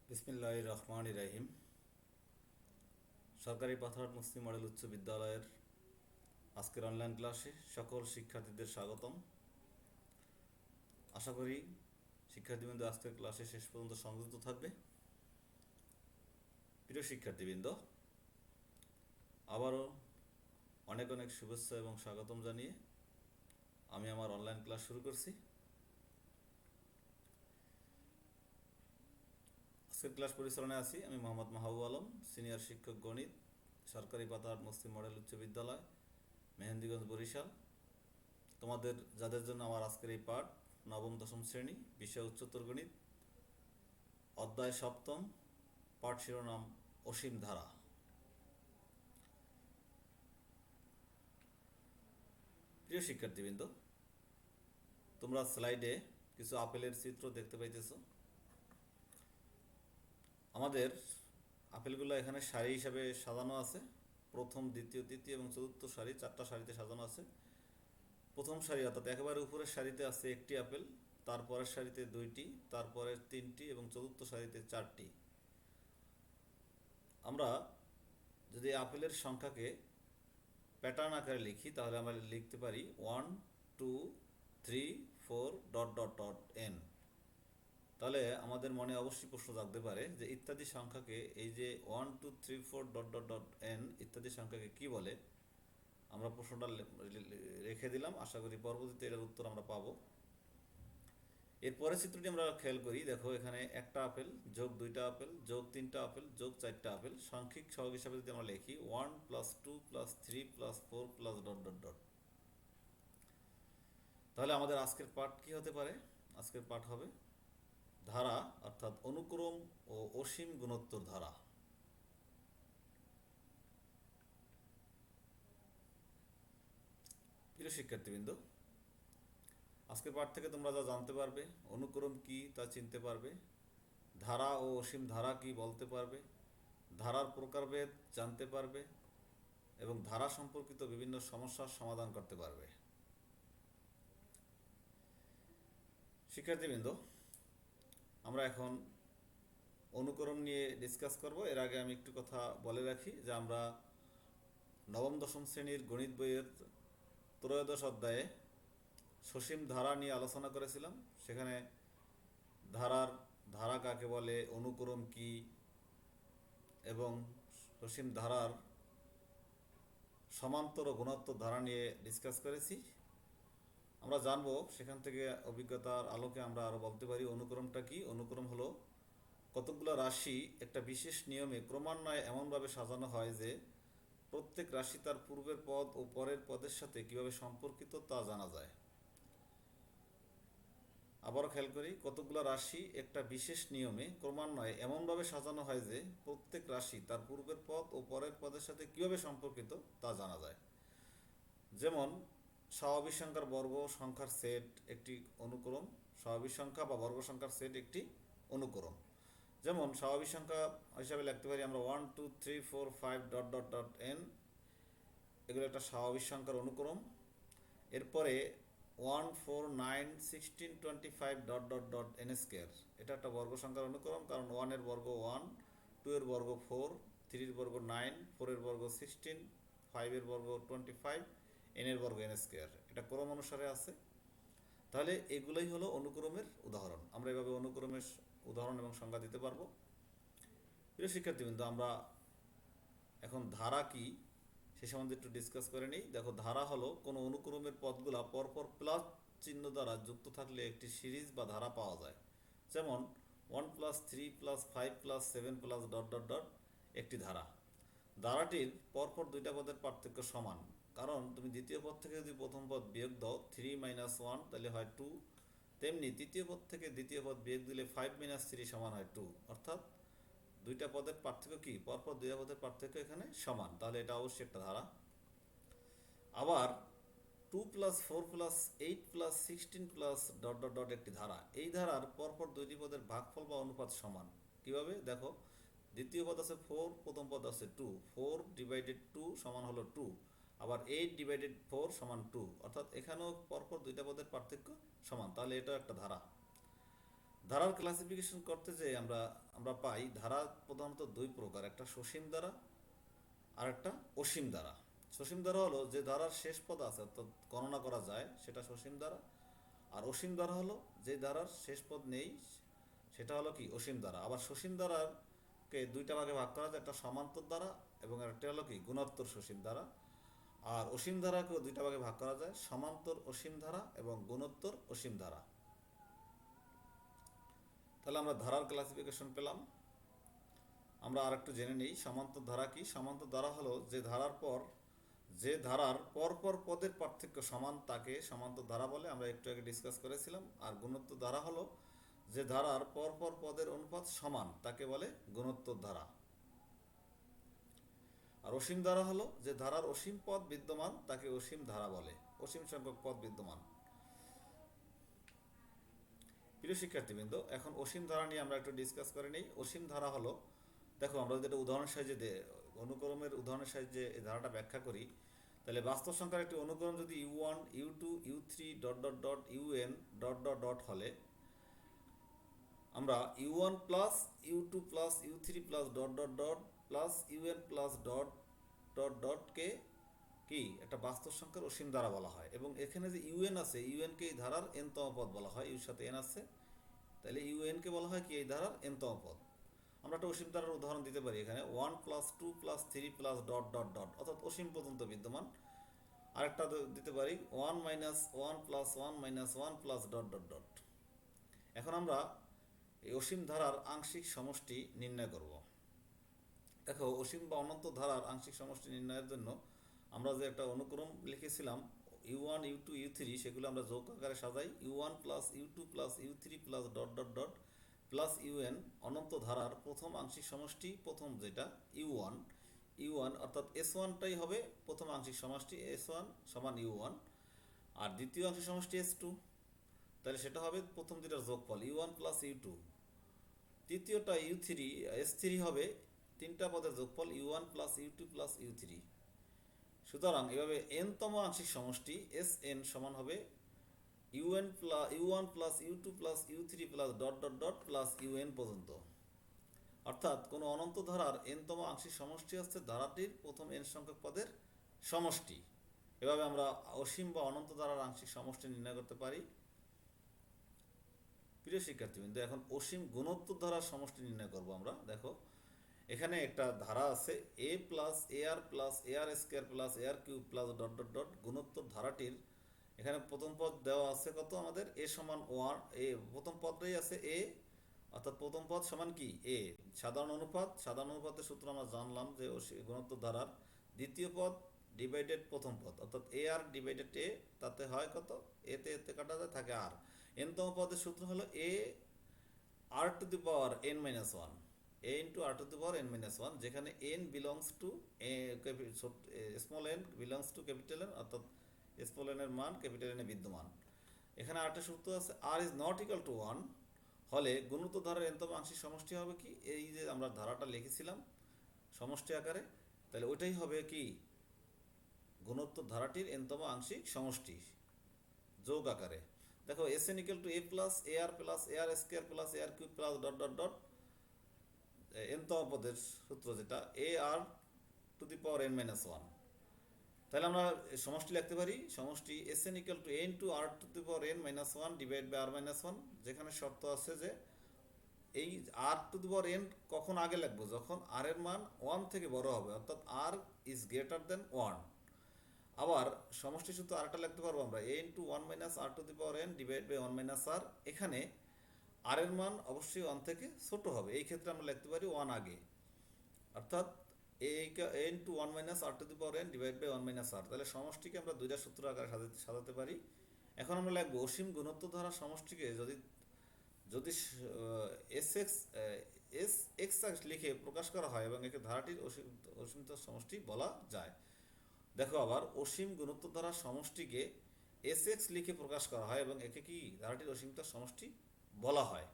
বিসমিল্লাহির রহমানির রহিম। সরকারি পাথরঘাট মুসলিম মডেল উচ্চ বিদ্যালয়ের আজকের অনলাইন ক্লাসে সকল শিক্ষার্থীদের স্বাগতম। আশা করি শিক্ষার্থীবৃন্দ আজকের ক্লাসে শেষ পর্যন্ত সংযুক্ত থাকবে। প্রিয় শিক্ষার্থীবৃন্দ, আবারও অনেক অনেক শুভেচ্ছা এবং স্বাগতম জানিয়ে আমি আমার অনলাইন ক্লাস শুরু করছি। আজকের ক্লাস পরিচালনায় আছি আমি মোহাম্মদ মাহবুব আলম, সিনিয়র শিক্ষক গণিত, সরকারি পাথরঘাট মুসলিম মডেল উচ্চ বিদ্যালয়, মেহেন্দিগঞ্জ, বরিশাল। তোমাদের যাদের জন্য আমার আজকের এই পাঠ, নবম দশম শ্রেণী, বিষয় উচ্চতর গণিত, অধ্যায় সপ্তম, পাঠ শিরোনাম অসীম ধারা। প্রিয় শিক্ষার্থীবৃন্দ, তোমরা স্লাইডে কিছু আপেলের চিত্র দেখতে পাইতেছ। আমাদের আপেলগুলো এখানে সারি হিসাবে সাজানো আছে। প্রথম, দ্বিতীয়, তৃতীয় এবং চতুর্থ সারি, 4টা সারিতে সাজানো আছে। প্রথম সারি অর্থাৎ একেবারে উপরের সারিতে আছে একটি আপেল, তারপরের সারিতে 2টি, তারপরের 3টি এবং চতুর্থ সারিতে 4টি। আমরা যদি আপেলের সংখ্যাকে প্যাটার্ন আকারে লিখি তাহলে আমরা লিখতে পারি 1 2 3 4 ডট ডট ডট এন। তাহলে আমাদের মনে অবশ্যই প্রশ্ন জাগতে পারে যে ইত্যাদি সংখ্যাকে, এই যে 1 2 3 4 ডট ডট ডট এন ইত্যাদি সংখ্যাকে কি বলে। আমরা প্রশ্নটা রেখে দিলাম, আশা করি পরবর্তীতে এটার উত্তর আমরা পাবো। এরপরের চিত্রটি আমরা খেয়াল করি। দেখো, এখানে একটা আপেল যোগ 2টা আপেল যোগ 3টা আপেল যোগ 4টা আপেল সাংখ্যিক সহগ হিসাবে যদি আমরা লিখি 1 + 2 + 3 + 4 + ডট ডট ডট, তাহলে আমাদের আজকের পাঠ কি হতে পারে? আজকের পাঠ হবে ধারা অর্থাৎ অনুক্রম ও অসীম গুণোত্তর ধারা। প্রিয় শিক্ষার্থীবৃন্দ, আজকের পাঠ থেকে তোমরা যা জানতে পারবে, অনুক্রম কি তা চিনতে পারবে, ধারা ও অসীম ধারা কি বলতে পারবে, ধারার প্রকারভেদ জানতে পারবে এবং ধারা সম্পর্কিত বিভিন্ন সমস্যার সমাধান করতে পারবে। শিক্ষার্থীবৃন্দ, আমরা এখন অনুক্রম নিয়ে ডিসকাস করব। এর আগে আমি একটু কথা বলে রাখি যে আমরা নবম দশম শ্রেণীর গণিত বইয়ের ত্রয়োদশ অধ্যায়ে সসীম ধারা নিয়ে আলোচনা করেছিলাম। সেখানে ধারা কাকে বলে, অনুক্রম কি এবং সসীম ধারার সমান্তর ও গুণোত্তর ধারা নিয়ে ডিসকাস করেছি। আমরা জানবো সেখান থেকে অভিজ্ঞতার আলোকে আমরা আরও বলতে পারি অনুক্রমটা কি। অনুক্রম হলো কতকগুলো রাশি একটা বিশেষ নিয়মে ক্রমান্বয়ে এমনভাবে সাজানো হয় যে প্রত্যেক রাশি তার পূর্বের পদ ও পরের পদের সাথে কিভাবে সম্পর্কিত তা জানা যায়। আবারও খেয়াল করি, কতকগুলো রাশি একটা বিশেষ নিয়মে ক্রমান্বয়ে এমনভাবে সাজানো হয় যে প্রত্যেক রাশি তার পূর্বের পদ ও পরের পদের সাথে কিভাবে সম্পর্কিত তা জানা যায়। যেমন স্বাভাবিক সংখ্যার বর্গ সংখ্যার সেট একটি অনুক্রম, স্বাভাবিক সংখ্যা বা বর্গ সংখ্যার সেট একটি অনুক্রম। যেমন স্বাভাবিক সংখ্যা হিসাবে লিখতে পারি আমরা 1 2 3 4 5 ডট ডট ডট এন, এগুলো একটা স্বাভাবিক সংখ্যার অনুক্রম। এরপরে 1 4 9 16 25 dot dot dot N square, এটা একটা বর্গ সংখ্যার অনুক্রম, কারণ 1 এর বর্গ 1, 2 এর বর্গ 4, 3 এর বর্গ 9, 4 এর বর্গ 16, 5 এর বর্গ 25, এন এর বর্গ এন স্কোয়ার, এটা ক্রম অনুসারে আছে। তাহলে এগুলোই হলো অনুক্রমের উদাহরণ। আমরা এভাবে অনুক্রমের উদাহরণ এবং সংজ্ঞা দিতে পারবো। প্রিয় শিক্ষার্থীবৃন্দ, আমরা এখন ধারা কি সে সম্বন্ধে একটু ডিসকাস করে নিই। দেখো, ধারা হলো কোনো অনুক্রমের পদগুলা পরপর প্লাস চিহ্ন দ্বারা যুক্ত থাকলে একটি সিরিজ বা ধারা পাওয়া যায়। যেমন 1 + 3 + 5 + 7 + ডট ডট ডট একটি ধারা। ধারাটির পরপর 2টা পদের পার্থক্য সমান, কারণ তুমি দ্বিতীয় পদ থেকে যদি প্রথম পদ বিয়োগ দাও 3 - 1 তাহলে হয় 2, তেমনি তৃতীয় পদ থেকে দ্বিতীয় পদ বিয়োগ দিলে 5 - 3 সমান হয় 2, অর্থাৎ 2টা পদের পার্থক্য কি, পরপর 2টা পদের পার্থক্য এখানে সমান, তাহলে এটা অবশ্যই একটা ধারা। আবার 2 + 4 + 8 + 16 + ডট ডট ডট একটি ধারা। এই ধারার পরপর 2টি পদের ভাগফল বা অনুপাত সমান। কিভাবে? দেখো, দ্বিতীয় পদ আছে 4, প্রথম পদ আছে 2, 4/2 সমান হলো 2, আবার 8/4 সমান 2, অর্থাৎ এখানেও পরপর 2টা পদের পার্থক্য সমান, তাহলে এটাও একটা ধারা। ধারার ক্লাসিফিকেশন করতে যে আমরা আমরা পাই ধারা প্রধানত দুই প্রকার, একটা সসীম ধারা আর একটা অসীম ধারা। সসীম ধারা হলো যে ধারার শেষ পদ আছে অর্থাৎ গণনা করা যায় সেটা সসীম ধারা, আর অসীম ধারা হলো যে ধারার শেষ পদ নেই সেটা হলো কি অসীম ধারা। আবার সসীম ধারাকে দুইটা ভাগে ভাগ করা যায়, একটা সমান্তর ধারা এবং একটা হলো কি গুণোত্তর সসীম ধারা। আর অসীম ধারাকেও দুইটা ভাগে ভাগ করা যায়, সমান্তর অসীম ধারা এবং গুণোত্তর অসীম ধারা। তাহলে আমরা ধারার ক্লাসিফিকেশন পেলাম। আমরা আর একটু জেনে নিই সমান্তর ধারা কি। সমান্তর ধারা হলো যে ধারার পরপর পদের পার্থক্য সমান তাকে সমান্তর ধারা বলে, আমরা একটু আগে ডিসকাস করেছিলাম। আর গুণোত্তর ধারা হলো যে ধারার পরপর পদের অনুপাত সমান তাকে বলে গুণোত্তর ধারা। আর অসীম ধারা হলো যে ধারার অসীম পদ বিদ্যমান তাকে অসীম ধারা বলে, অসীম সংখ্যক পদ বিদ্যমান। প্রিয় শিক্ষার্থীবৃন্দ, এখন অসীম ধারা নিয়ে আমরা একটু ডিসকাস করে নিই। অসীম ধারা হলো, দেখো আমরা যেটা উদাহরণের সাহায্যে অনুক্রমের উদাহরণের সাহায্যে এই ধারাটা ব্যাখ্যা করি, তাহলে বাস্তব সংখ্যার একটি অনুক্রম যদি u1 u2 u3 dot dot dot un dot dot dot হলে আমরা u1 plus u2 plus u3 plus dot dot dot plus un plus dot dot ডটকে কি একটা বাস্তব সংখ্যার অসীম ধারা বলা হয়। এবং এখানে যে un আছে, un কে এই ধারার n তম পদ বলা হয়, ইউর সাথে n আছে, তাহলে un কে বলা হয় কি এই ধারার n তম পদ। আমরা একটা অসীম ধারার উদাহরণ দিতে পারি এখানে 1 plus 2 plus 3 plus dot dot dot, অর্থাৎ অসীম পর্যন্ত বিদ্যমান। আরেকটা দিতে পারি 1 minus 1 plus 1 minus 1 plus dot dot dot. এখন আমরা এই অসীম ধারার আংশিক সমষ্টি নির্ণয় করব। দেখো অসীম বা অনন্ত ধারার আংশিক সমষ্টি নির্ণয়ের জন্য আমরা যে একটা অনুক্রম লিখেছিলাম u1 u2 u3, সেগুলো আমরা যোগ আকারে সাজাই। u1 plus u2 plus u3 plus dot dot dot plus un অনন্ত ধারার প্রথম আংশিক সমষ্টি, প্রথম যেটা u1 অর্থাৎ s1টাই হবে প্রথম আংশিক সমষ্টি, s1 সমান u1। আর দ্বিতীয় আংশিক সমষ্টি s2, তাহলে সেটা হবে প্রথম দুটার যোগফল u1 plus u2। তৃতীয়টা u3 s3 হবে তিনটা পদের যোগফল u1 plus u2 plus u3। সুতরাং এভাবে n তম আংশিক সমষ্টি sn সমান হবে u1 plus u2 plus u3 plus dot dot dot plus un পর্যন্ত। অর্থাৎ কোনো অনন্ত ধারার n তম আংশিক সমষ্টি হচ্ছে ধারাটির প্রথম n সংখ্যক পদের সমষ্টি। এভাবে আমরা অসীম বা অনন্ত ধারার আংশিক সমষ্টি নির্ণয় করতে পারি। প্রিয় শিক্ষার্থীবৃন্দ, এখন অসীম গুণোত্তর ধারার সমষ্টি নির্ণয় করব আমরা। দেখো এখানে একটা ধারা আছে a plus ar plus ar square plus ar cube plus dot dot dot. গুণোত্তর ধারাটির এখানে প্রথম পদ দেওয়া আছে কত আমাদের a সমান 1, প্রথম পদটাই আছে a, অর্থাৎ প্রথম পদ সমান কি a। সাধারণ অনুপাতের সূত্র আমরা জানলাম যে গুণোত্তর ধারার দ্বিতীয় পদ ডিভাইডেড প্রথম পদ, অর্থাৎ ar ডিভাইডেড a, তাতে হয় কত, এতে এতে কাটা যায় থাকে r। n তম পদের সূত্র হলো a r to the power n minus 1, a into r to the power n minus 1, যেখানে n belongs to small n belongs to capital n, অর্থাৎ স্মল n এর মান ক্যাপিটাল n এ বিদ্যমান। এখানে আরেকটা সূত্র আছে r is not equal to 1 হলে গুণোত্তর ধারার n তম আংশিক সমষ্টি হবে কি, এই যে আমরা ধারাটা লিখেছিলাম সমষ্টি আকারে, তাহলে ওইটাই হবে কি গুণোত্তর ধারাটির n তম আংশিক সমষ্টি যোগ আকারে। দেখো sn equal to a plus ar plus ar square plus ar cube plus dot dot dot n তম পদের সূত্র যেটা ar to the power n minus 1। তাহলে আমরা সমষ্টি লিখতে পারি, সমষ্টি sn equal to a into r to the power n minus 1 divide by r minus 1, যেখানে শর্ত আছে যে এই r to the power n কখন আগে লিখবো, যখন r এর মান 1 থেকে বড় হবে, অর্থাৎ r ইজ গ্রেটার দেন 1। আবার সমষ্টি সূত্র আরেকটা লিখতে পারবো আমরা a into 1 minus r to the power n divide by 1 minus r। এখানে r এর মান অবশ্যই 1 থেকে ছোট হবে, এই ক্ষেত্রে আমরা লিখতে পারি 1 আগে, অর্থাৎ a into 1 minus r to the power n divide by 1 minus r। তাহলে সমষ্টিকে আমরা দুইটা সূত্র আকারে সাজাতে পারি। এখন আমরা লিখবো অসীম গুণোত্তর ধারার সমষ্টিকে যদি যদি এক্স লিখে প্রকাশ করা হয় এবং একে ধারাটির অসীমতার সমষ্টি বলা যায়। দেখো আবার অসীম গুণোত্তর ধারার সমষ্টিকে এক্স লিখে প্রকাশ করা হয় এবং একে কি ধারাটির অসীমতার সমষ্টি বলা হয়।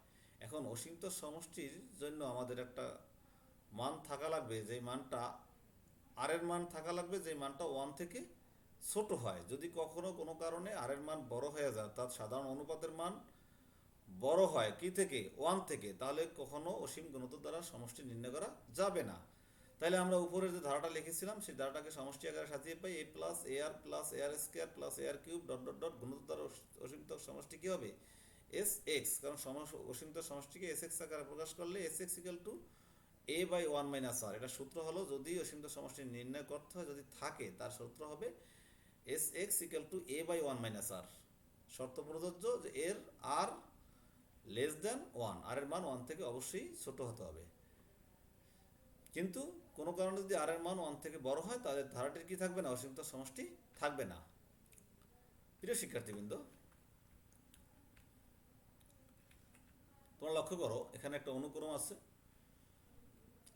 এখন অসীমতার সমষ্টির জন্য আমাদের একটা মান থাকা লাগবে, যে মানটা আর এর মান থাকা লাগবে যে মানটা 1 থেকে ছোট হয়। যদি কখনো কোনো কারণে আর এর মান বড় হয়ে যায়, অর্থাৎ সাধারণ অনুপাতের মান বড় হয় কি থেকে, ওয়ান থেকে, তাহলে কখনো অসীম গুণিত দ্বারা সমষ্টি নির্ণয় করা যাবে না। তাহলে আমরা উপরের যে ধারাটা লিখেছিলাম সেই ধারাটাকে সমষ্টি আকারে সাজিয়ে পাই a+ar+ar square plus ar cube dot dot dot গুণিত দ্বারা অসীমতর সমষ্টি কি হবে, এস এক্স। কারণ অসীমতর সমষ্টিকে এস এক্স আকারে প্রকাশ করলে S X equal to A by one minus R. এটা সূত্র হলো যদি অসীমতর সমষ্টি নির্ণয় করতে হয়, যদি থাকে, তার সূত্র হবে S X equal to A by one minus R. শর্ত প্রযোজ্য যে এর আর লেস দেন ওয়ান, আর এর মান ওয়ান থেকে অবশ্যই ছোট হতে হবে। কিন্তু কোনো কারণে যদি আর এর মান ওয়ান থেকে বড় হয় তাহলে ধারাটির কি থাকবে না, অসীমত সমষ্টি থাকবে না। প্রিয় শিক্ষার্থীবৃন্দ, তোমরা লক্ষ্য করো এখানে একটা অনুক্রম আছে।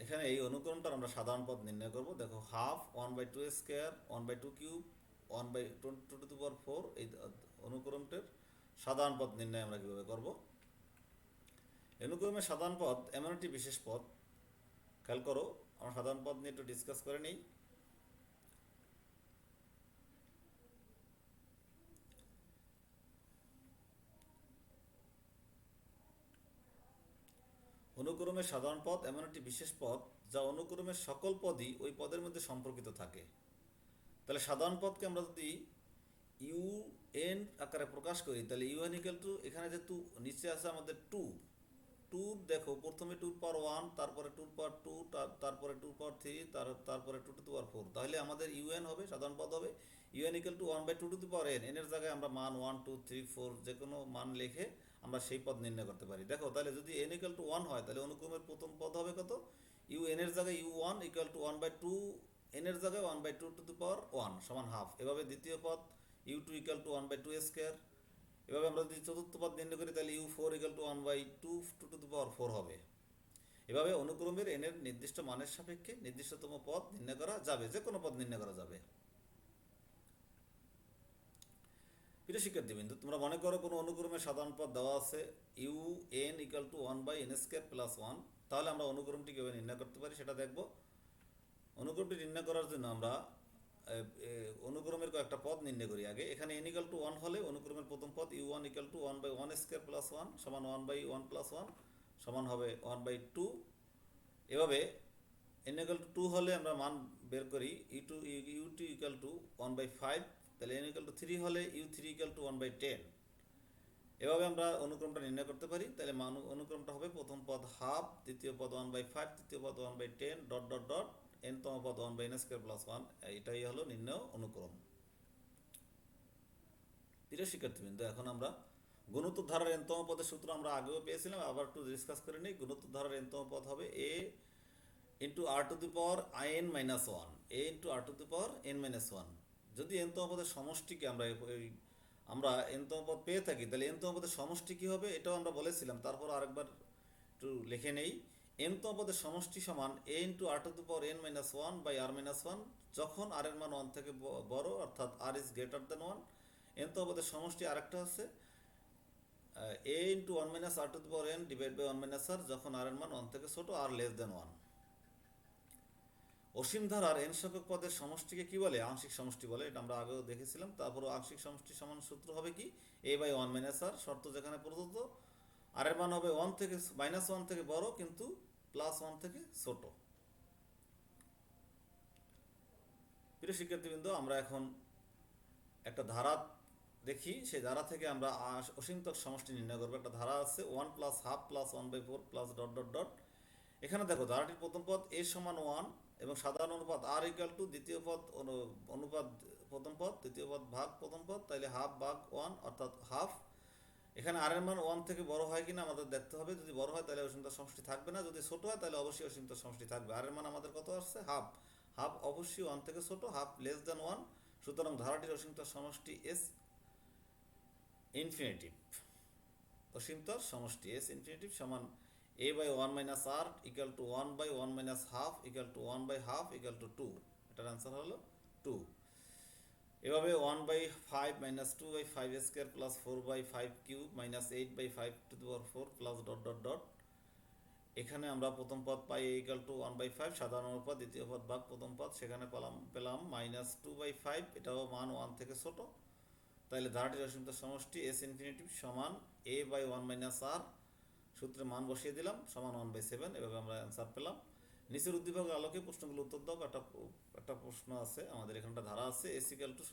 এখানে এই অনুক্রমটার আমরা সাধারণ পদ নির্ণয় করব। দেখো half, 1/2 square, 1/2 cube, 1/2 to the power 4, এই অনুক্রমটার সাধারণ পদ নির্ণয় আমরা কীভাবে করব। অনুক্রমের সাধারণ পদ এমন একটি বিশেষ পদ, খেয়াল করো আমরা সাধারণ পদ নিয়ে একটু ডিসকাস করে নিই। অনুক্রমের সাধারণ পদ এমন একটি বিশেষ পদ যা অনুক্রমের সকল পদই ওই পদের মধ্যে সম্পর্কিত থাকে। তাহলে সাধারণ পদকে আমরা যদি ইউ এন আকারে প্রকাশ করি তাহলে ইউ এন ইকাল টু, এখানে যেহেতু নিচে আছে আমাদের টু, দেখো প্রথমে 2 পাওয়ার 1, তারপরে 2 পাওয়ার 2, তারপরে 2 পাওয়ার 3, তারপরে 2 টু দি পাওয়ার 4। তাহলে আমাদের ইউএন হবে, সাধারণ পদ হবে UN equal to 1/2 to the power N. এনের জায়গায় আমরা মান 1 2 3 4 যে কোনো মান লিখে আমরা সেই পদ নির্ণয় করতে পারি। দেখো তাহলে যদি এন ইকাল টু 1 হয় তাহলে অনুক্রমের প্রথম পদ হবে কত, ইউ এন এর জায়গায় U one equal to 1/2, N এর জায়গায় 1/2 টু দি পাওয়ার 1 সমান হাফ। এভাবে দ্বিতীয় পদ U two equal to 1/2 square. এভাবে আমরা যদি চতুর্থ পদ নির্ণয় করি তাহলে U four equal to 1/2 to to the power 4 হবে। এভাবে অনুক্রমের এনের নির্দিষ্ট মানের সাপেক্ষে নির্দিষ্টতম পদ নির্ণয় করা যাবে, যে কোনো পদ নির্ণয় করা যাবে। প্রিয় শিক্ষার্থীবৃন্দ, তোমরা মনে করো কোনো অনুক্রমের সাধারণ পদ দেওয়া আছে U N equal to 1/n square plus 1। তাহলে আমরা অনুক্রমটি কীভাবে নির্ণয় করতে পারি সেটা দেখব। অনুক্রমটি নির্ণয় করার জন্য আমরা অনুক্রমের কয়েকটা পদ নির্ণয় করি আগে। এখানে n ইকাল টু 1 হলে অনুক্রমের প্রথম পদ U one equal to 1/1 square plus 1 সমান 1/1 প্লাস 1 সমান হবে 1/2। এভাবে n ইকাল টু 2 হলে আমরা মান বের করি ইউ টু ইকাল টু 1/5। তাহলে n ইকাল টু 3 হলে ইউ থ্রি ইকাল টু 1/10। এভাবে আমরা অনুক্রমটা নির্ণয় করতে পারি। তাহলে অনুক্রমটা হবে প্রথম পদ হাফ, দ্বিতীয় পদ 1/5, তৃতীয় পদ 1/10 ডট ডট ডট এনতম পদ 1/n স্কয়ার প্লাস 1। এটাই হলো নির্ণয় অনুক্রম। প্রিয় শিক্ষার্থীবৃন্দ, এখন আমরা গুণোত্তর ধারার এনতম পদের সূত্র আমরা আগেও পেয়েছিলাম, আবার একটু ডিসকাস করে নিই। গুণোত্তর ধারার এনতম পদ হবে A into R to the power I N minus 1, A into R to the power N minus 1। যদি এনতম পদের সমষ্টিকে আমরা এনতম পদ পেয়ে থাকি তাহলে এনতম পদের সমষ্টি কী হবে এটাও আমরা বলেছিলাম। তারপর আরেকবার একটু লিখে নেই। এনতম পদের সমষ্টি সমান A into R to the power N minus 1 by R minus 1, যখন আর এর মান 1 থেকে বড় অর্থাৎ আর ইজ গ্রেটার দেন 1। এনতম পদের সমষ্টি আরেকটা হচ্ছে A into 1 minus R to the power N divide by 1 minus R, যখন আর এর মান 1 থেকে ছোট, আর লেস দেন 1। অসীম ধারার এন সংখ্যক পদের সমষ্টিকে কি বলে, আংশিক সমষ্টি বলে। এটা আমরা আগেও দেখেছিলাম। তারপরও আংশিক সমষ্টি সমান সূত্র হবে কি, এ বাই 1 মাইনাস আর। শর্ত যেখানে প্রদত্ত, আর এর মান হবে 1 থেকে -1 থেকে বড় কিন্তু +1 থেকে ছোট। প্রিয় শিক্ষার্থীবৃন্দ, আমরা এখন একটা ধারা দেখি, সেই ধারা থেকে আমরা অসীমতক সমষ্টি নির্ণয় করবো। একটা ধারা আছে 1 plus half plus 1/4 plus dot dot dot. এখানে দেখো ধারাটির প্রথম পদ এ সমান 1 এবং সাধারণ অনুপাত আর ইকাল টু দ্বিতীয় পদ অনুপাত প্রথম পদ, দ্বিতীয় পদ ভাগ প্রথম পদ, তাইলে হাফ ভাগ 1 অর্থাৎ হাফ। এখানে আর এর মান 1 থেকে বড় হয় কিনা আমাদের দেখতে হবে। যদি বড় হয় তাহলে অসীমতর সমষ্টি থাকবে না, যদি ছোট হয় তাহলে অবশ্যই অসীমতর সমষ্টি থাকবে। আর এর মান আমাদের কত আসছে, হাফ। হাফ অবশ্যই 1 থেকে ছোট, হাফ লেস দেন 1। সুতরাং ধারাটির অসীমতর সমষ্টি এস ইনফিনিটিভ। অসীমতর সমষ্টি এস ইনফিনিটিভ সমান a by 1 minus R equal to 1/1 minus half equal to 1/2 equal to 2। এটার অ্যান্সার হলো 2। এভাবে 1/5 minus 2/5 square plus 4/5 cube minus 8/5 to the power 4 plus dot dot dot. এখানে আমরা প্রথম পদ পাই a ইকাল টু 1/5 সাধারণ অনুপাত, দ্বিতীয় পদ ভাগ প্রথম পদ, সেখানে পেলাম -2/5। এটাও মান 1 থেকে ছোট। তাহলে ধারাটির অসীমতর সমষ্টি এস ইনফিনিটিভ সমান এ বাই 1 - r সূত্রে মান বসিয়ে দিলাম সমান 1/7। এভাবে আমরা অ্যান্সার পেলাম। নিচের উদ্দীপকের আলোকে প্রশ্নগুলো উত্তর দাও। একটা প্রশ্ন আছে আমাদের এখানটা ধারা আছে এসিক্যাল টু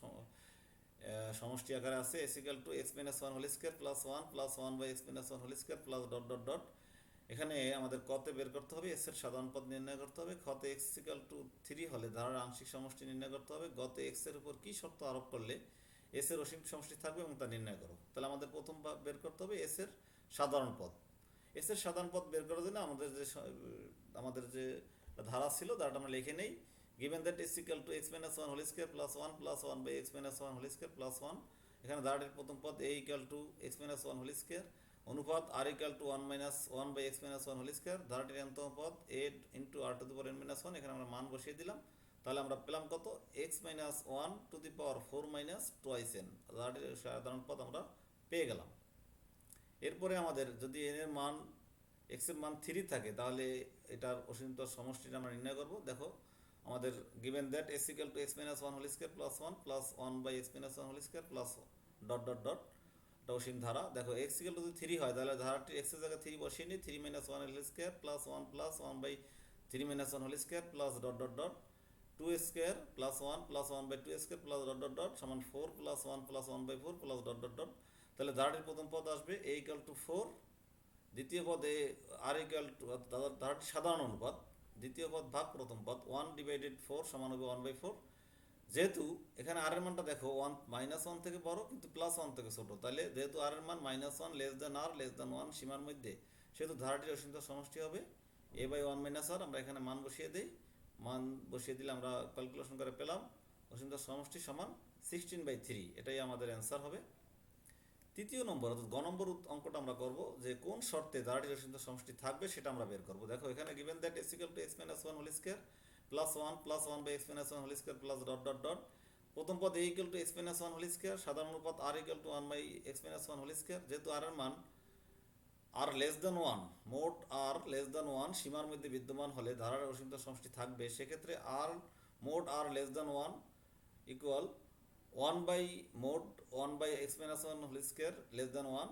সমষ্টি আকারে আছে S equal to X minus one whole square plus one plus one by X minus one whole square plus dot dot dot. এখানে আমাদের কতে বের করতে হবে, এস এর সাধারণ পদ নির্ণয় করতে হবে। খতে এক্স ইকুয়াল টু 3 হলে ধারার আংশিক সমষ্টি নির্ণয় করতে হবে। গতে এক্স এর উপর কি শর্ত আরোপ করলে এস এর অসীম সমষ্টি থাকবে এবং তা নির্ণয় করো। তাহলে আমাদের প্রথম বের করতে হবে এস এর সাধারণ পদ। এস এর সাধারণ পদ বের করার জন্য আমাদের যে ধারা ছিল ধারাটা আমরা লিখে নেই। given that s equal to x minus 1 whole square plus 1 plus 1 by x minus 1 whole square plus 1। এখানে ধারাটির প্রথম পদ a equal to x minus 1 whole square অনুপাত r equal to 1 minus 1 by x minus 1 whole square। ধারাটির nতম পদ a into r to the power n minus 1। এখানে আমরা মান বসিয়ে দিলাম। তাহলে আমরা পেলাম কত, x minus 1 to the power 4 minus twice n। ধারাটির সাধারণ পদ আমরা পেয়ে গেলাম। এরপরে আমাদের যদি n এর মান x এর মান 3 থাকে তাহলে এটার অসীমতর সমষ্টিটা আমরা নির্ণয় করব। দেখো আমাদের given that s equal to x minus 1 whole square plus 1 plus 1 by x minus 1 whole square plus dot dot dot এটা অসীম ধারা। দেখো x equal to যদি 3 হয় তাহলে ধারাটি x এর জায়গায় 3 বসিয়ে নিই 3 minus 1 whole square plus 1 by 3 minus 1 whole square plus dot dot dot 2 square plus 1 by 2 square plus dot dot dot সমান 4 plus 1 by 4 plus dot dot dot. তাহলে ধারাটির প্রথম পদ আসবে a equal to 4, দ্বিতীয় পদে r equal to ধারাটি সাধারণ অনুপাত, দ্বিতীয় পদ ভাগ প্রথম পদ 1/4 সমান হবে 1/4। যেহেতু এখানে r এর মানটা দেখো 1 -1 থেকে বড় কিন্তু +1 থেকে ছোট, তাহলে যেহেতু r এর মান -1 less than r less than 1 সীমার মধ্যে, সেহেতু ধারাটির অসীমতর সমষ্টি হবে a বাই 1 - r। আমরা এখানে মান বসিয়ে দিই। মান বসিয়ে দিলে আমরা ক্যালকুলেশন করে পেলাম অসীমতর সমষ্টি সমান 16/3। এটাই আমাদের অ্যান্সার হবে। তৃতীয় নম্বর অর্থাৎ গ নম্বর অঙ্কটা আমরা করব যে কোন শর্তে ধারাটির অসীমতর সমষ্টি থাকবে সেটা আমরা বের করব। দেখো এখানে given that s equal to x minus 1 whole square plus 1 by x minus 1 whole square plus dot dot dot. প্রথম পদ a equal to x minus 1 whole square, সাধারণ অনুপাত r equal to 1 by x minus 1 whole square। যেহেতু r এর মান r less than 1, মোট r less than 1 সীমার মধ্যে বিদ্যমান হলে ধারার অসীমতর সমষ্টি থাকবে। সেক্ষেত্রে মোট r less than 1 equal 1 by x minus 1 whole square less than 1।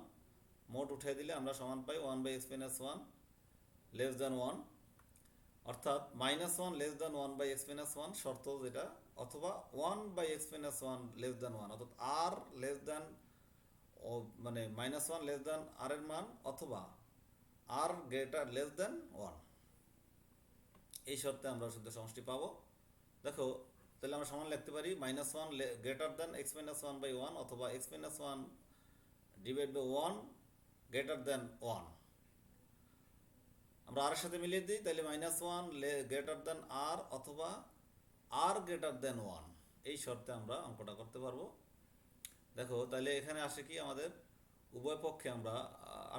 মোট উঠিয়ে দিলে আমরা সমান পাই 1 by x minus 1 less than 1, অর্থাৎ -1 less than 1 by x minus 1 শর্ত যেটা, অথবা 1 by x minus 1 less than 1, অর্থাৎ r less than মানে -1 less than r এর মান অথবা r greater less than 1। এই শর্তে আমরা শুদ্ধ সমষ্টি পাবো। দেখো তাহলে আমরা সমান লিখতে পারি -1 greater than x minus 1 by 1 অথবা x minus 1 divide by 1 greater than 1। আমরা r এর সাথে মিলিয়ে দিই, তাহলে -1 গ্রেটার দেন r অথবা r গ্রেটার দেন 1। এই শর্তে আমরা অঙ্কটা করতে পারবো। দেখো তাহলে এখানে আসে কি আমাদের উভয় পক্ষে আমরা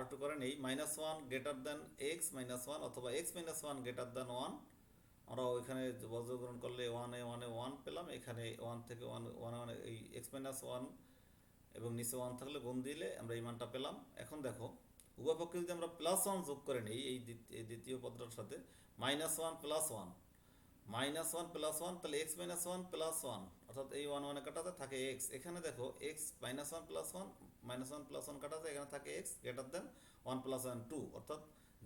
r2 করে নেই -1 গ্রেটার দেন x minus 1 অথবা x minus 1 গ্রেটার দেন 1। আমরা ওইখানে বর্গগ্রহণ করলে 1 এ 1 পেলাম, এখানে 1 থেকে 1 এই x minus 1 এবং নিচে 1 থাকলে গুণ দিলে আমরা এই মানটা পেলাম। এখন দেখো উভয় পক্ষে যদি আমরা +1 যোগ করে নিই এই দ্বিতীয় পদটার সাথে -1 + 1 তাহলে x minus 1 + 1 অর্থাৎ এই 1 কাটাতে থাকে x। এখানে দেখো x -1 + 1 কাটাতে এখানে থাকে x গ্রেটার দেন 1 + 1 2, অর্থাৎ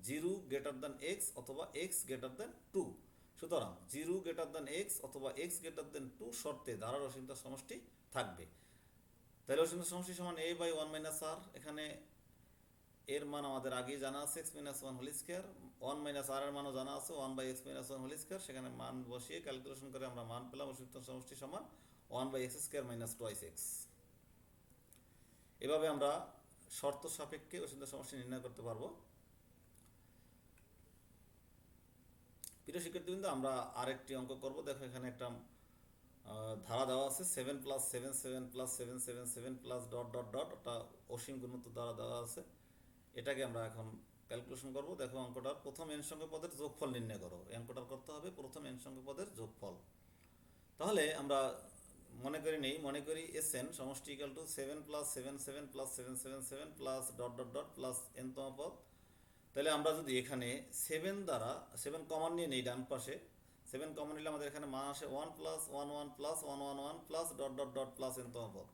0 গ্রেটার দেন x অথবা x গ্রেটার দেন 2। সুতরাং 0 গ্রেটার দেন x অথবা x গ্রেটার দেন 2 শর্তে ধারার অসীমতর সমষ্টি থাকবে। তাহলে অসীমতর সমষ্টি সমান a বাই 1 - r। এখানে এর মান আমাদের আগেই জানা আছে x minus 1 whole square, 1 minus r এর মানও জানা আছে 1 by x minus 1 whole square। সেখানে মান বসিয়ে ক্যালকুলেশন করে আমরা মান পেলাম অসীমতর সমষ্টি সমান 1 by x square minus twice x। এভাবে আমরা শর্ত সাপেক্ষে অসীমতর সমষ্টি নির্ণয় করতে পারবো। প্রিয় শিক্ষার্থীবৃন্দ, আমরা আরেকটি অঙ্ক করব। দেখো এখানে একটা ধারা দেওয়া আছে 7 + 7 7 + 7 7 7 প্লাস ডট ডট ডট, ওটা অসীম গুণোত্তর দ্বারা দেওয়া আছে। এটাকে আমরা এখন ক্যালকুলেশন করব। দেখো অঙ্কটার প্রথম n সংখ্যক পদের যোগফল নির্ণয় করো। এই অঙ্কটার করতে হবে প্রথম n সংখ্যক পদের যোগফল। তাহলে আমরা মনে করি Sn সমষ্টি equal to 7 + 7 7 + 7 7 7 plus dot dot dot plus n তম পদ। তাহলে আমরা যদি এখানে 7 দ্বারা 7 কমন নিয়ে নেই, ডান পাশে 7 কমন নিলে আমাদের এখানে মান আসে 1 + 1 1 + 1 1 1 plus dot dot dot plus n তম পদ।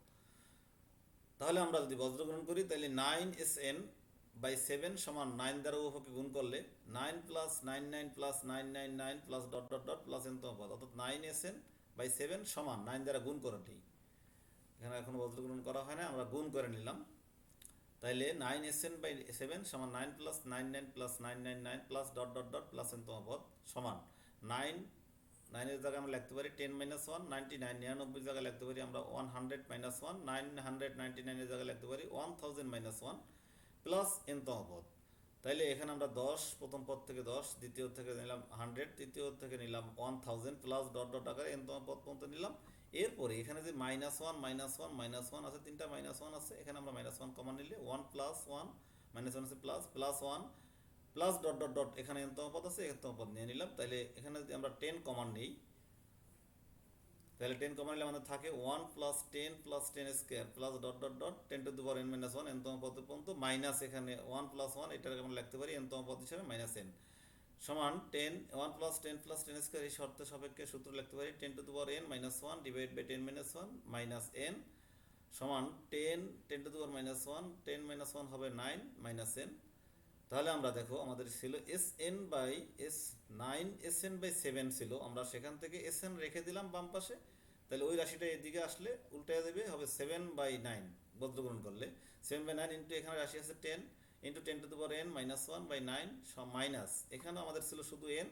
তাহলে আমরা যদি বজ্রগ্রহণ করি তাহলে 9SN/7 সমান 9 দ্বারা উভয়কে গুণ করলে 9 + 99 + 999 plus dot dot dot plus এনতম পদ, অর্থাৎ 9SN/7 সমান 9 দ্বারা গুণ করে নিই। এখানে এখন বজ্রগ্রহণ করা হয় না, আমরা গুণ করে নিলাম। তাইলে 9SN/7 সমান 9 + 99 + 999 plus dot dot dot plus এনতম পদ সমান 9। 9 এর জায়গায় আমরা লিখতে পারি 10 - 1, 99 99 জায়গায় লিখতে পারি আমরা 100 - 1, 999 এর জায়গায় লিখতে পারি 1000 - 1 প্লাস এনতম পদ। তাইলে এখানে আমরা 10 প্রথম পদ থেকে 10, দ্বিতীয় থেকে নিলাম 100, তৃতীয় থেকে নিলাম 1000 প্লাস ডট ডট আকারে এনতম পদ পর্যন্ত নিলাম। এরপরে এখানে যে -1 -1 আছে, তিনটা -1 আছে, এখানে আমরা -1 কমন নিলে 1 + 1 -1 আছে plus plus 1 plus dot dot dot, এখানে এনতম পদ আছে, এনতম পদ নিয়ে নিলাম। তাইলে এখানে যদি আমরা 10 কমন নিই, তাহলে 10 কমন নিলে আমাদের থাকে 1 + 10 + 10 square plus dot dot dot 10 to the power n - 1 এনতম পদ পর্যন্ত মাইনাস এখানে 1 + 1, এটাকে আমরা লিখতে পারি এনতম পদ হিসেবে -n সমান 10 1 + 10 + 10 স্কয়ার। এই শর্তের সাপেক্ষে সূত্র লিখতে পারি 10 to the power n - 1 divide by 10 - 1 -n সমান 10 10 টু দি পাওয়ার -1, 10 - 1 হবে 9 -n। তাহলে আমরা দেখো আমাদের ছিল SN/9SN/7 ছিল, আমরা সেখান থেকে SN রেখে দিলাম বাম পাশে। তাহলে ওই রাশিটা এদিকে আসলে উল্টে দেবে, হবে 7/9 বজ্রগ্রহণ করলে 7/9 ইন্টু এখানে রাশি আছে 10 into 10 to the power n - 1/9 minus এখানে আমাদের ছিল শুধু n।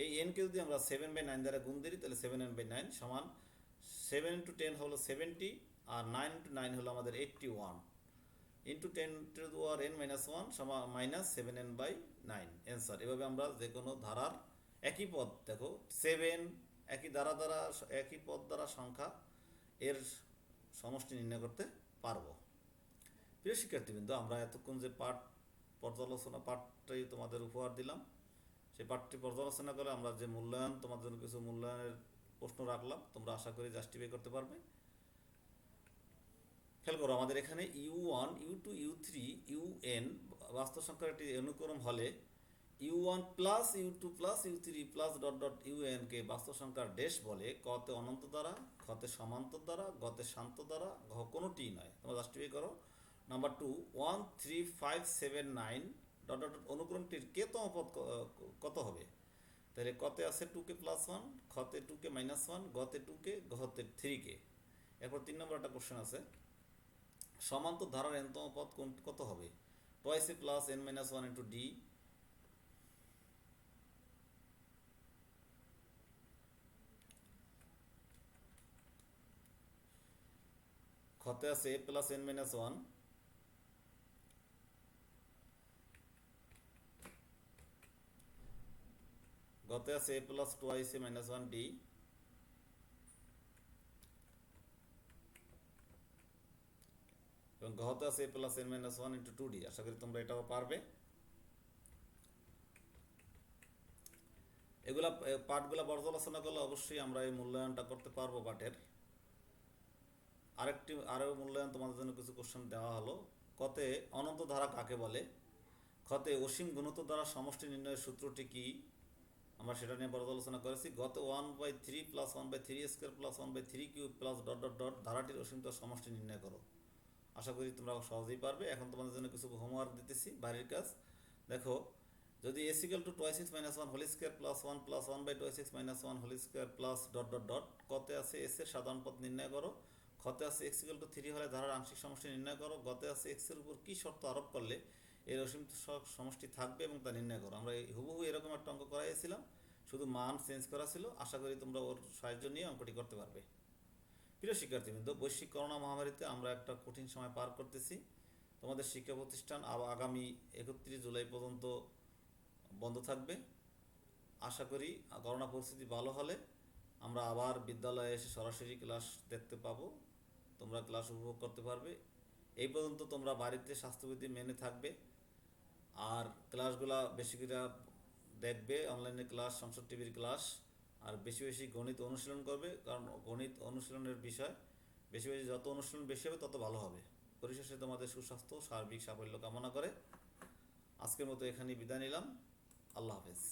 এই n কে যদি আমরা 7/9 দ্বারা গুণ দিই তাহলে 7n/9 সমান 7 ইন্টু 10 হলো 70, আর 9 ইন্টু 9 হলো আমাদের 81 into 10 to the power n - 1 সমান -7n/9 অ্যান্সার। এভাবে আমরা যে কোনো ধারার একই পদ, দেখো 7 একই ধারা দ্বারা একই পদ দ্বারা সংখ্যা এর সমষ্টি নির্ণয় করতে পারবো। প্রিয় শিক্ষার্থীবৃন্দ, আমরা এতক্ষণ যে পাঠটাই তোমাদের উপহার দিলাম, সেই পাঠটি পর্যালোচনা করে আমরা যে মূল্যায়ন, তোমাদের জন্য কিছু মূল্যায়নের প্রশ্ন রাখলাম, তোমরা আশা করি জাস্টিফাই করতে পারবে। খেয়াল করো, আমাদের এখানে U1 U2 U3 UN বাস্তব সংখ্যার একটি অনুক্রম হলে U1 plus U2 plus U3 plus dot dot UN কে বাস্তব সংখ্যার ড্যাশ বলে। কতে অনন্ত দ্বারা, খতে সমান্তর দ্বারা, গতে শান্ত দ্বারা, ঘ কোনোটি নয়। তোমরা জাস্টিফাই করো। নাম্বার 2 1 3 5 7 9 ডট ডট অনুক্রমটির কেতম পদ কত হবে? তাহলে কতে আছে 2k + 1, খতে 2k - 1, গতে 2k, ঘতে 3k। এরপর 3 নম্বর একটা কোশ্চেন আছে, সমান্তর ধারার nতম পদ কত হবে? টয়েস a plus n - 1 into D, খতে আছে a প্লাস n - 1, গতে আছে a plus toys a - 1 D, এবং ঘতে আছে a plus n - 1 into 2d। আশা করি তোমরা এটাও পারবে। এগুলা পাঠগুলা পর্যালোচনা করলে অবশ্যই আমরা এই মূল্যায়নটা করতে পারবো পাঠের। আরও মূল্যায়ন তোমাদের জন্য কিছু কোশ্চেন দেওয়া হলো। কতে অনন্ত ধারা কাকে বলে? খতে অসীম গুণোত্তর দ্বারা সমষ্টি নির্ণয়ের সূত্রটি কি? আমরা সেটা নিয়ে পর্যালোচনা করেছি। গত 1/3 plus 1/3 square plus 1/3 cube plus dot dot dot ধারাটির অসীমতর সমষ্টি নির্ণয় করো। আশা করি তোমরা সহজেই পারবে। এখন তোমাদের জন্য কিছু হোমওয়ার্ক দিতেছি, বাড়ির কাজ। দেখো, যদি s = 2x - 1 whole square plus 1 প্লাস 1/2x - 1 whole square plus dot dot dot, কতে আছে s এর সাধারণ পদ নির্ণয় করো। খতে আছে x = 3 হলে ধারার আংশিক সমষ্টি নির্ণয় করো। গতে আছে x এর উপর কী শর্ত আরোপ করলে এর অসীম সমষ্টি থাকবে এবং তা নির্ণয় করো। আমরা হুবহু এরকম একটা অঙ্ক করাইছিলাম, শুধু মান চেঞ্জ করা ছিল। আশা করি তোমরা ওর সাহায্য নিয়ে অঙ্কটি করতে পারবে। প্রিয় শিক্ষার্থীবৃন্দ, বৈশ্বিক করোনা মহামারীতে আমরা একটা কঠিন সময় পার করতেছি। তোমাদের শিক্ষা প্রতিষ্ঠান আগামী 31 জুলাই পর্যন্ত বন্ধ থাকবে। আশা করি করোনা পরিস্থিতি ভালো হলে আমরা আবার বিদ্যালয়ে এসে সরাসরি ক্লাস দেখতে পাবো, তোমরা ক্লাস উপভোগ করতে পারবে। এই পর্যন্ত তোমরা বাড়িতে স্বাস্থ্যবিধি মেনে থাকবে, আর ক্লাসগুলা বেশি করে দেখবে, অনলাইনে ক্লাস, সংসদ টিভির ক্লাস, আর বেশি বেশি গণিত অনুশীলন করবে, কারণ গণিত অনুশীলনের বিষয়। বেশি বেশি যত অনুশীলন বেশি হবে তত ভালো হবে। পরিশেষে তোমাদের সুস্বাস্থ্য সার্বিক সাফল্য কামনা করে আজকের মতো এখানেই বিদায় নিলাম। আল্লাহ হাফেজ।